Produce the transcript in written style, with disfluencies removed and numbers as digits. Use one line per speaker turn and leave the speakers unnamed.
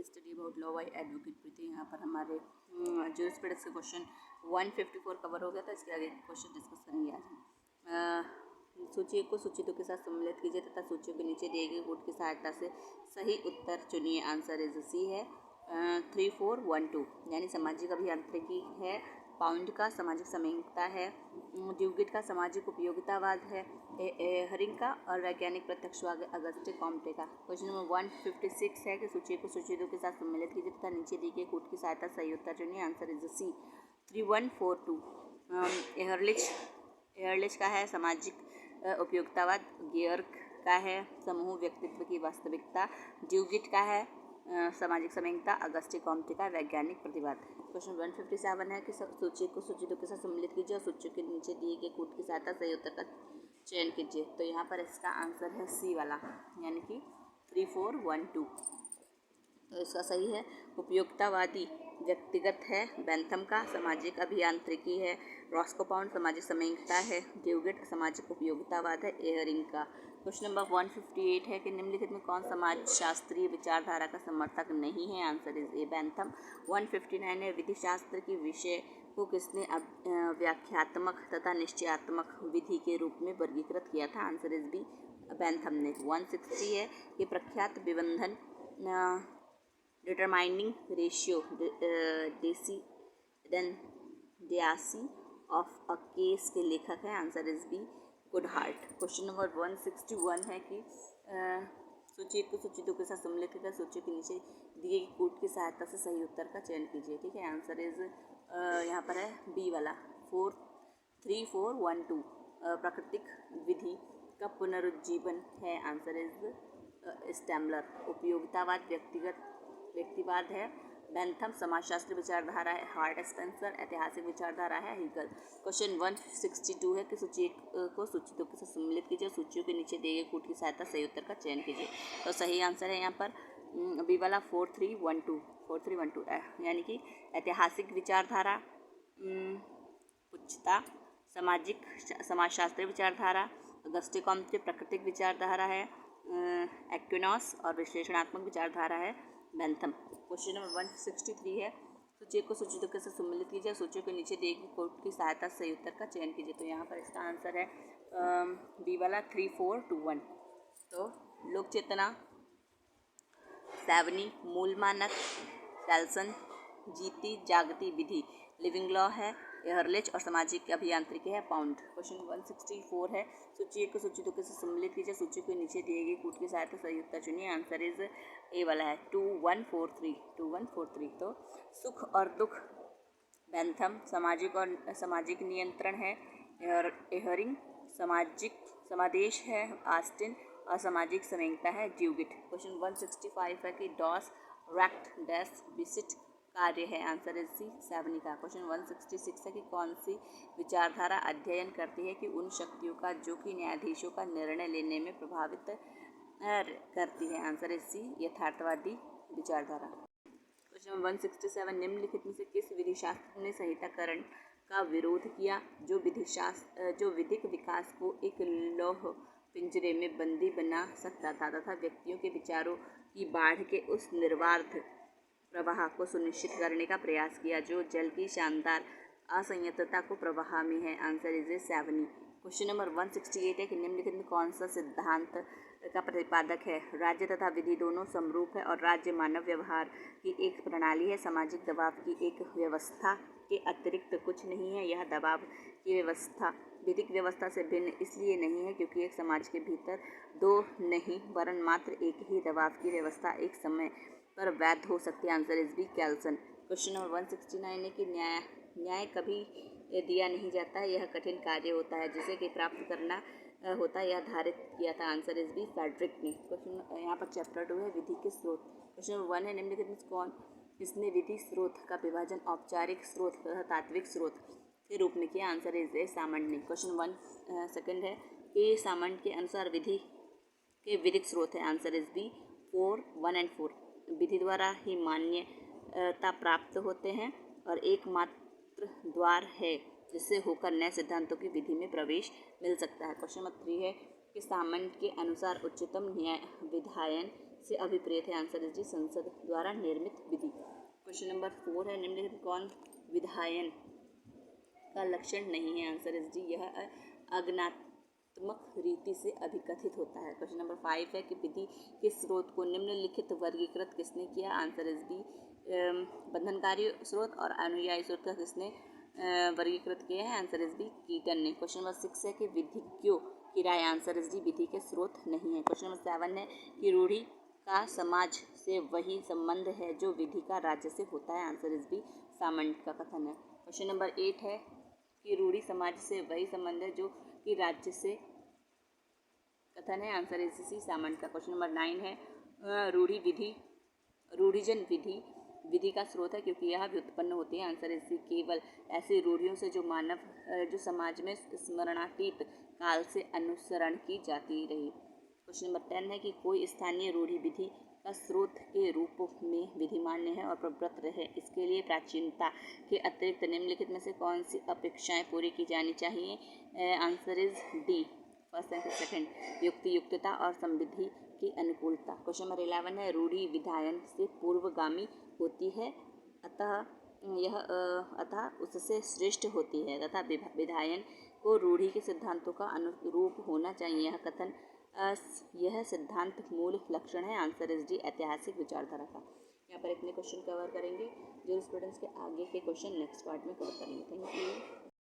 Study about law by advocate Preeti. यहाँ पर हमारे जूरिस्प्रूडेंस के क्वेश्चन 154 कवर हो गया था। इसके आगे क्वेश्चन डिस्कस करेंगे आज हम। सूची को सूची 2 के साथ सम्मिलित कीजिए तथा सूचियों के नीचे दिए गए कोड की सहायता से सही उत्तर चुनिए। आंसर इज सी है 3412, यानी सामाजिक अभियांत्रिकी है। पाउंड का सामाजिक समयिकता है। ड्यूगिट का सामाजिक उपयोगितावाद है। हरिंग का और वैज्ञानिक प्रत्यक्षवाद अगस्टे कॉम्टे का। क्वेश्चन नंबर 156 है कि सूची को सूची 2 के साथ सम्मिलित कीजिए तथा नीचे दी गई कोड की सहायता सही उत्तर चुनिए। आंसर इज सी 3142। एहरलिच का है सामाजिक उपयोगितावाद। गियर्क का है समूह व्यक्तित्व की वास्तविकता। ड्यूगिट का है सामाजिक समयिकता। अगस्टे कॉम्टे का वैज्ञानिक प्रतिवाद। क्वेश्चन 157 है कि सूची को सूची 2 के साथ सम्मिलित कीजिए और सूचियों के नीचे दिए गए कोड की सहायता सही उत्तर का चयन कीजिए। तो यहाँ पर इसका आंसर है सी वाला, यानी कि 3412। तो इसका सही है उपयोगितावादी व्यक्तिगत है। बेंथम का सामाजिक अभियांत्रिकी है। रॉस्कोपाउंड सामाजिक समयिकता है। ड्यूगिट सामाजिक उपयोगितावाद है। एहरिंग का। क्वेश्चन नंबर 158 है कि निम्नलिखित में कौन समाज शास्त्रीय विचारधारा का समर्थक नहीं है। Answer is a Bentham. 159 है विधि शास्त्र की विषय को किसने व्याख्यात्मक तथा निश्चयात्मक विधि के रूप में वर्गीकृत किया था। आंसर इज बी बेंथम ने। 160 है कि प्रख्यात विबंधन determining ratio decidendi of a case के लेखक हैं। Answer is B Goodhart. Question number 161 है कि सूची को सूची 2 के साथ सम्मिलित कर सूची के नीचे दिए गए कोड की सहायता से सही उत्तर का चयन कीजिए। ठीक है, आंसर इज यहाँ पर है बी वाला 3412। प्राकृतिक विधि का पुनरुज्जीवन है। Answer is Stammler. उपयोगितावाद व्यक्तिवाद है। बेंथम समाजशास्त्री विचारधारा है। हार्ट स्पेंसर ऐतिहासिक विचारधारा है। हीगल। क्वेश्चन 162 है कि सूची को सूची 2 के साथ सम्मिलित कीजिए और सूचियों के नीचे दिए गए कोड की सहायता सही उत्तर का चयन कीजिए। तो सही आंसर है यहाँ पर बी वाला 4312, यानी कि ऐतिहासिक विचारधारा, उच्चता, समाजशास्त्री विचारधारा, अगस्टे कॉम्टे प्राकृतिक विचारधारा है, एक्विनॉस और विश्लेषणात्मक विचारधारा है बेंथम। क्वेश्चन नंबर 163 है सूची को सूची 2 के साथ सम्मिलित कीजिए और सूचियों के नीचे दिए गए कोड की सहायता से सही उत्तर का चयन कीजिए। तो यहाँ पर इसका आंसर है बी वाला 3421। तो लोक चेतना, सैवनी, मूल मानक, सेल्सन, जीती जागती विधि, लिविंग लॉ है। एहरलिच और सामाजिक अभियांत्रिकी है पाउंड। क्वेश्चन 164 है सूची को सूची 2 के साथ सम्मिलित कीजिए सूची के नीचे दिए गए कोड की सहायता सही उत्तर चुनिए। आंसर इज ए वाला है 2143। तो सुख और दुख बेंथम। सामाजिक नियंत्रण है एहरिंग। समादेश है ऑस्टिन और सामाजिक समयिकता है ड्यूगिट। क्वेश्चन 165 है कि डॉस रैक्ट डैश विशिष्ट कार्य है। आंसर इज सी सैवनी का। क्वेश्चन 166 है कि कौन सी विचारधारा अध्ययन करती है कि उन शक्तियों का जो कि न्यायाधीशों का निर्णय लेने में प्रभावित करती है। आंसर इज सी यथार्थवादी विचारधारा। क्वेश्चन 167 निम्नलिखित में से किस विधि शास्त्र ने संहिताकरण का विरोध किया। जो विधिक विकास को एक लौह पिंजरे में बंदी बना सकता था तथा व्यक्तियों के विचारों की बाढ़ के उस निर्बाध प्रवाह को सुनिश्चित करने का प्रयास किया जो जल की शानदार असंयतता को प्रवाह में है। Answer is Savigny. क्वेश्चन नंबर 168 है कि निम्नलिखित में कौन सा सिद्धांत का प्रतिपादक है। राज्य तथा विधि दोनों समरूप है और राज्य मानव व्यवहार की एक प्रणाली है। सामाजिक दबाव की एक व्यवस्था के अतिरिक्त कुछ नहीं है। यह दबाव की व्यवस्था विधिक व्यवस्था से भिन्न इसलिए नहीं है क्योंकि एक समाज के भीतर दो नहीं वरन मात्र एक ही दबाव की व्यवस्था एक समय पर वैध हो सकती है। Answer is B Kelsen. क्वेश्चन नंबर 169 है कि न्याय कभी दिया नहीं जाता है, यह कठिन कार्य होता है जिसे कि प्राप्त करना होता है, यह धारित किया था। आंसर इज बी फेडरिक ने। क्वेश्चन यहाँ पर चैप्टर 2 है विधि के स्रोत। क्वेश्चन नंबर 1 है निम्नलिखित में कौन किसने विधि स्रोत का विभाजन औपचारिक स्रोत तथा तात्विक स्रोत के रूप में किया। आंसर इज ए सामंत ने। क्वेश्चन 1 है ए सामंत के अनुसार विधि के विधिक स्रोत है। Answer is B 4, 1 and 4। विधि द्वारा ही मान्यता प्राप्त होते हैं और एकमात्र द्वार है जिससे होकर नए सिद्धांतों की विधि में प्रवेश मिल सकता है। क्वेश्चन नंबर 3 है कि सामंत के अनुसार उच्चतम न्याय विधायन से अभिप्रेत है? आंसर इज डी संसद द्वारा निर्मित विधि। क्वेश्चन नंबर 4 है, निम्नलिखित में कौन विधायन का लक्षण नहीं है? आंसर इज डी यह अज्ञानात्मक रीति से अभिकथित होता है। क्वेश्चन नंबर 5 है कि विधि के स्रोत को निम्नलिखित वर्गीकृत किसने किया? आंसर इज डी बंधनकारी स्रोत और अनुयायी स्रोत का किसने वर्गीकृत किया है? आंसर इज डी कीटन ने। क्वेश्चन नंबर 6 है कि विधिज्ञों की राय? आंसर इज डी विधि के स्रोत नहीं है। क्वेश्चन नंबर 7 है कि रूढ़ि का समाज से वही संबंध है जो विधि का राज्य से होता है? आंसर इज डी सामंत का कथन है। क्वेश्चन नंबर 8 है कि रूढ़ि समाज से वही संबंध है जो कि राज्य से कथन है? आंसर इज सी सामंत का। क्वेश्चन नंबर 9 है रूढ़ि विधि रूढ़िजन विधि का स्रोत है क्योंकि यह व्युत्पन्न होती है? आंसर इज सी केवल ऐसी रूढ़ियों से जो समाज में स्मरणातीत काल से अनुसरण की जाती रही। क्वेश्चन नंबर 10 है कि कोई स्थानीय रूढ़ि विधि का स्रोत के रूप में विधिमान्य है और प्रवृत्त रहे, इसके लिए प्राचीनता के अतिरिक्त निम्नलिखित में से कौन सी अपेक्षाएं पूरी की जानी चाहिए? Answer is D first and second, युक्तियुक्तता और समृद्धि की अनुकूलता। क्वेश्चन नंबर 11 है रूढ़ि विधायन से पूर्वगामी होती है अतः उससे श्रेष्ठ होती है तथा विधायन को रूढ़ि के सिद्धांतों का अनुरूप होना चाहिए। यह सिद्धांत मूल लक्षण है? आंसर इज डी ऐतिहासिक विचारधारा का। यहाँ पर इतने क्वेश्चन कवर करेंगे जो स्टूडेंट्स के आगे के क्वेश्चन नेक्स्ट पार्ट में कवर करेंगे। Thank you.